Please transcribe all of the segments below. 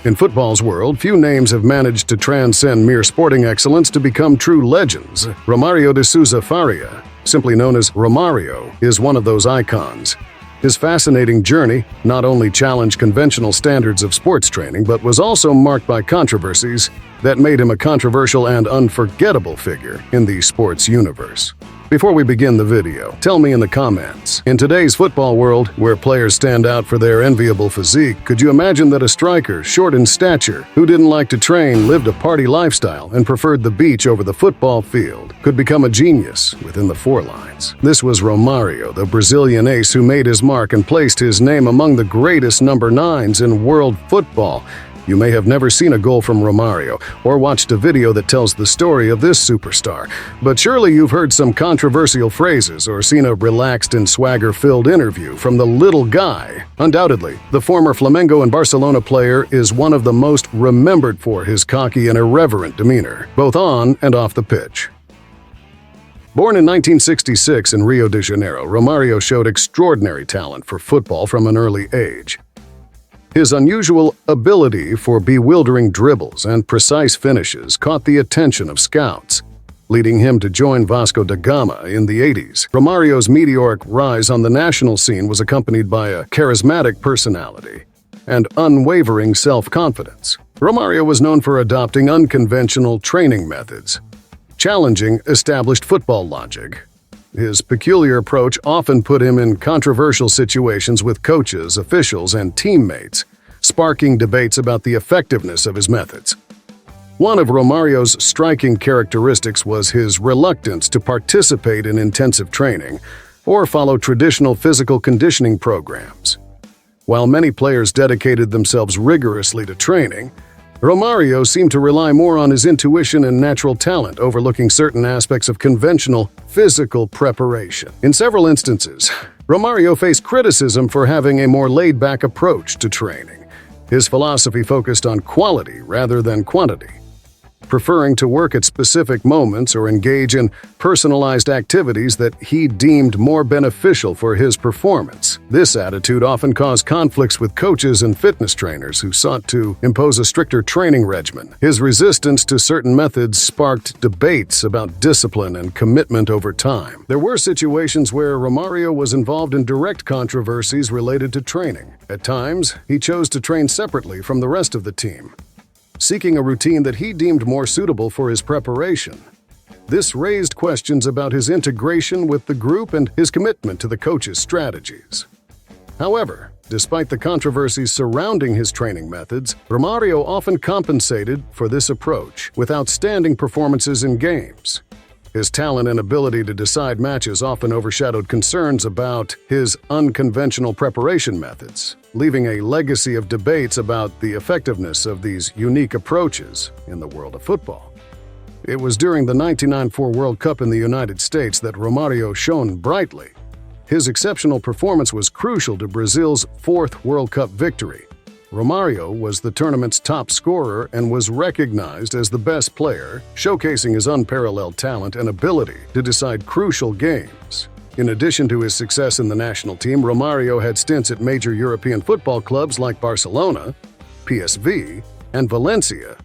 In football's world, few names have managed to transcend mere sporting excellence to become true legends. Romário de Sousa Faria, simply known as Romário, is one of those icons. His fascinating journey not only challenged conventional standards of sports training, but was also marked by controversies that made him a controversial and unforgettable figure in the sports universe. Before we begin the video, tell me in the comments, in today's football world, where players stand out for their enviable physique, could you imagine that a striker, short in stature, who didn't like to train, lived a party lifestyle, and preferred the beach over the football field, could become a genius within the four lines? This was Romário, the Brazilian ace who made his mark and placed his name among the greatest number 9s in world football. You may have never seen a goal from Romário or watched a video that tells the story of this superstar, but surely you've heard some controversial phrases or seen a relaxed and swagger-filled interview from the little guy. Undoubtedly, the former Flamengo and Barcelona player is one of the most remembered for his cocky and irreverent demeanor, both on and off the pitch. Born in 1966 in Rio de Janeiro, Romário showed extraordinary talent for football from an early age. His unusual ability for bewildering dribbles and precise finishes caught the attention of scouts, leading him to join Vasco da Gama in the 80s. Romário's meteoric rise on the national scene was accompanied by a charismatic personality and unwavering self-confidence. Romário was known for adopting unconventional training methods, challenging established football logic. His peculiar approach often put him in controversial situations with coaches, officials, and teammates, sparking debates about the effectiveness of his methods. One of Romário's striking characteristics was his reluctance to participate in intensive training or follow traditional physical conditioning programs. While many players dedicated themselves rigorously to training, Romário seemed to rely more on his intuition and natural talent, overlooking certain aspects of conventional physical preparation. In several instances, Romário faced criticism for having a more laid-back approach to training. His philosophy focused on quality rather than quantity, preferring to work at specific moments or engage in personalized activities that he deemed more beneficial for his performance. This attitude often caused conflicts with coaches and fitness trainers who sought to impose a stricter training regimen. His resistance to certain methods sparked debates about discipline and commitment over time. There were situations where Romário was involved in direct controversies related to training. At times, he chose to train separately from the rest of the team, seeking a routine that he deemed more suitable for his preparation. This raised questions about his integration with the group and his commitment to the coach's strategies. However, despite the controversies surrounding his training methods, Romário often compensated for this approach with outstanding performances in games. His talent and ability to decide matches often overshadowed concerns about his unconventional preparation methods, leaving a legacy of debates about the effectiveness of these unique approaches in the world of football. It was during the 1994 World Cup in the United States that Romário shone brightly. His exceptional performance was crucial to Brazil's 4th World Cup victory. Romário was the tournament's top scorer and was recognized as the best player, showcasing his unparalleled talent and ability to decide crucial games. In addition to his success in the national team, Romário had stints at major European football clubs like Barcelona, PSV, and Valencia,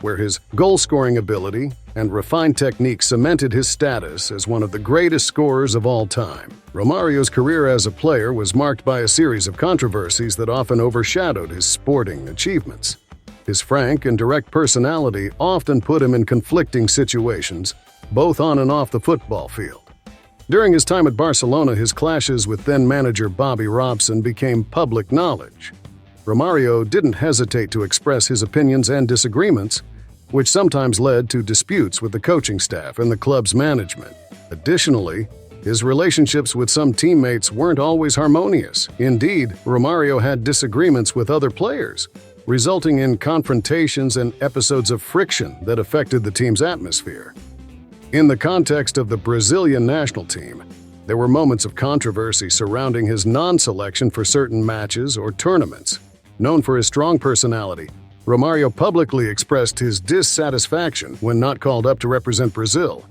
where his goal-scoring ability and refined technique cemented his status as one of the greatest scorers of all time. Romário's career as a player was marked by a series of controversies that often overshadowed his sporting achievements. His frank and direct personality often put him in conflicting situations, both on and off the football field. During his time at Barcelona, his clashes with then-manager Bobby Robson became public knowledge. Romário didn't hesitate to express his opinions and disagreements, which sometimes led to disputes with the coaching staff and the club's management. Additionally, his relationships with some teammates weren't always harmonious. Indeed, Romário had disagreements with other players, resulting in confrontations and episodes of friction that affected the team's atmosphere. In the context of the Brazilian national team, there were moments of controversy surrounding his non-selection for certain matches or tournaments. Known for his strong personality, Romário publicly expressed his dissatisfaction when not called up to represent Brazil,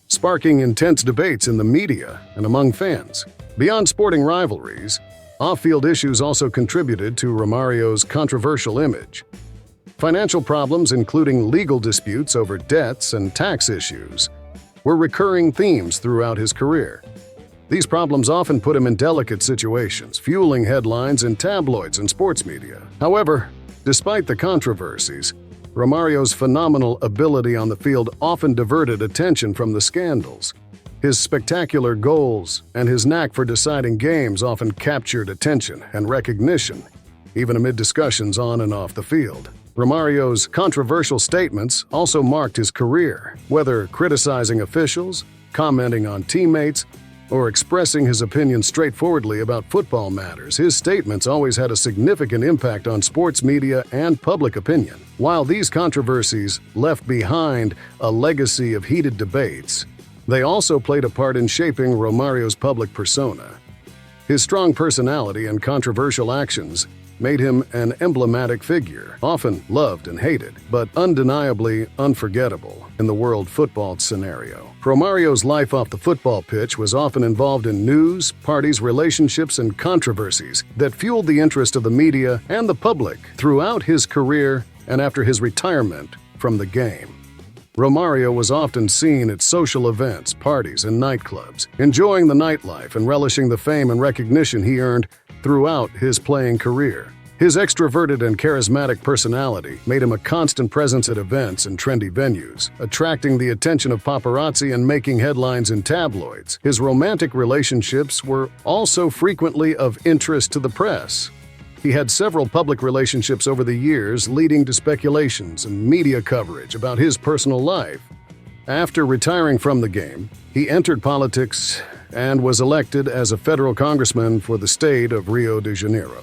sparking intense debates in the media and among fans. Beyond sporting rivalries, off-field issues also contributed to Romário's controversial image. Financial problems, including legal disputes over debts and tax issues, were recurring themes throughout his career. These problems often put him in delicate situations, fueling headlines in tabloids and sports media. However, despite the controversies, Romario's phenomenal ability on the field often diverted attention from the scandals. His spectacular goals and his knack for deciding games often captured attention and recognition, even amid discussions on and off the field. Romario's controversial statements also marked his career, whether criticizing officials, commenting on teammates, or expressing his opinions straightforwardly about football matters. His statements always had a significant impact on sports media and public opinion. While these controversies left behind a legacy of heated debates, they also played a part in shaping Romario's public persona. His strong personality and controversial actions made him an emblematic figure, often loved and hated, but undeniably unforgettable in the world football scenario. Romario's life off the football pitch was often involved in news, parties, relationships, and controversies that fueled the interest of the media and the public throughout his career and after his retirement from the game. Romario was often seen at social events, parties, and nightclubs, enjoying the nightlife and relishing the fame and recognition he earned throughout his playing career. His extroverted and charismatic personality made him a constant presence at events and trendy venues, attracting the attention of paparazzi and making headlines in tabloids. His romantic relationships were also frequently of interest to the press. He had several public relationships over the years, leading to speculations and media coverage about his personal life. After retiring from the game, he entered politics and was elected as a federal congressman for the state of Rio de Janeiro.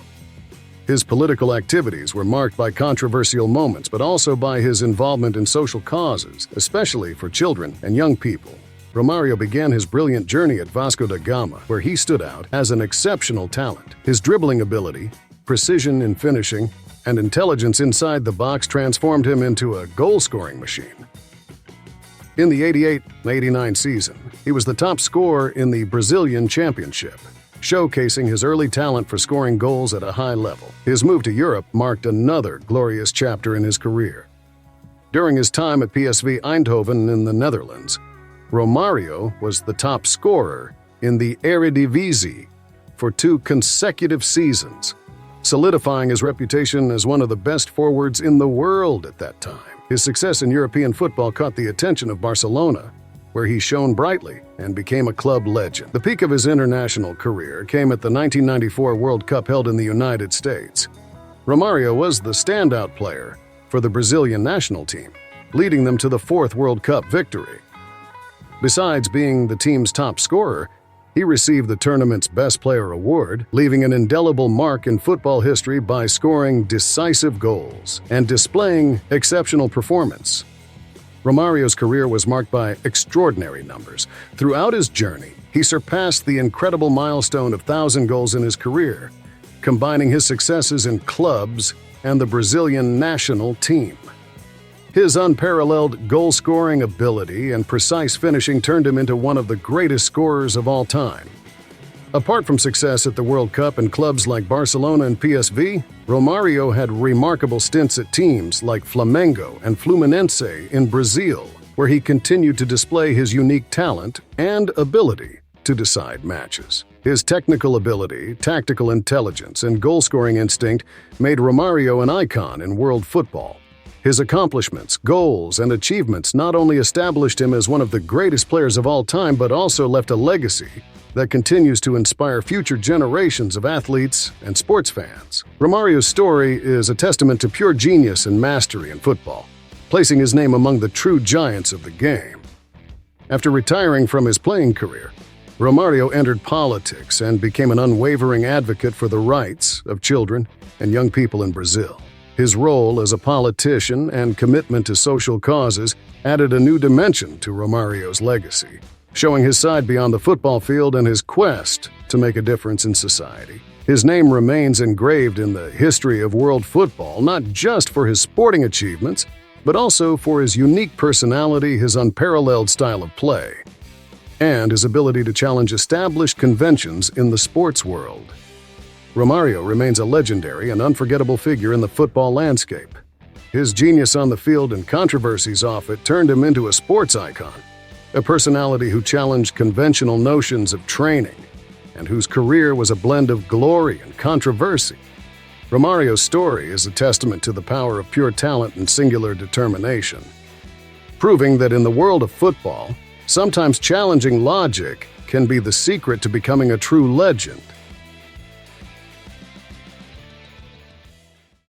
His political activities were marked by controversial moments, but also by his involvement in social causes, especially for children and young people. Romario began his brilliant journey at Vasco da Gama, where he stood out as an exceptional talent. His dribbling ability, precision in finishing, and intelligence inside the box transformed him into a goal-scoring machine. In the 88-89 season, he was the top scorer in the Brazilian Championship, showcasing his early talent for scoring goals at a high level. His move to Europe marked another glorious chapter in his career. During his time at PSV Eindhoven in the Netherlands, Romario was the top scorer in the Eredivisie for 2 consecutive seasons, solidifying his reputation as one of the best forwards in the world at that time. His success in European football caught the attention of Barcelona, where he shone brightly and became a club legend. The peak of his international career came at the 1994 World Cup held in the United States. Romario was the standout player for the Brazilian national team, leading them to the 4th World Cup victory. Besides being the team's top scorer, he received the tournament's Best Player award, leaving an indelible mark in football history by scoring decisive goals and displaying exceptional performance. Romario's career was marked by extraordinary numbers. Throughout his journey, he surpassed the incredible milestone of 1,000 goals in his career, combining his successes in clubs and the Brazilian national team. His unparalleled goal-scoring ability and precise finishing turned him into one of the greatest scorers of all time. Apart from success at the World Cup and clubs like Barcelona and PSV, Romario had remarkable stints at teams like Flamengo and Fluminense in Brazil, where he continued to display his unique talent and ability to decide matches. His technical ability, tactical intelligence, and goal-scoring instinct made Romario an icon in world football. His accomplishments, goals, and achievements not only established him as one of the greatest players of all time, but also left a legacy that continues to inspire future generations of athletes and sports fans. Romario's story is a testament to pure genius and mastery in football, placing his name among the true giants of the game. After retiring from his playing career, Romario entered politics and became an unwavering advocate for the rights of children and young people in Brazil. His role as a politician and commitment to social causes added a new dimension to Romario's legacy, showing his side beyond the football field and his quest to make a difference in society. His name remains engraved in the history of world football, not just for his sporting achievements, but also for his unique personality, his unparalleled style of play, and his ability to challenge established conventions in the sports world. Romario remains a legendary and unforgettable figure in the football landscape, His genius on the field and controversies off it turned him into a sports icon, a personality who challenged conventional notions of training, and whose career was a blend of glory and controversy. Romario's story is a testament to the power of pure talent and singular determination, proving that in the world of football, sometimes challenging logic can be the secret to becoming a true legend.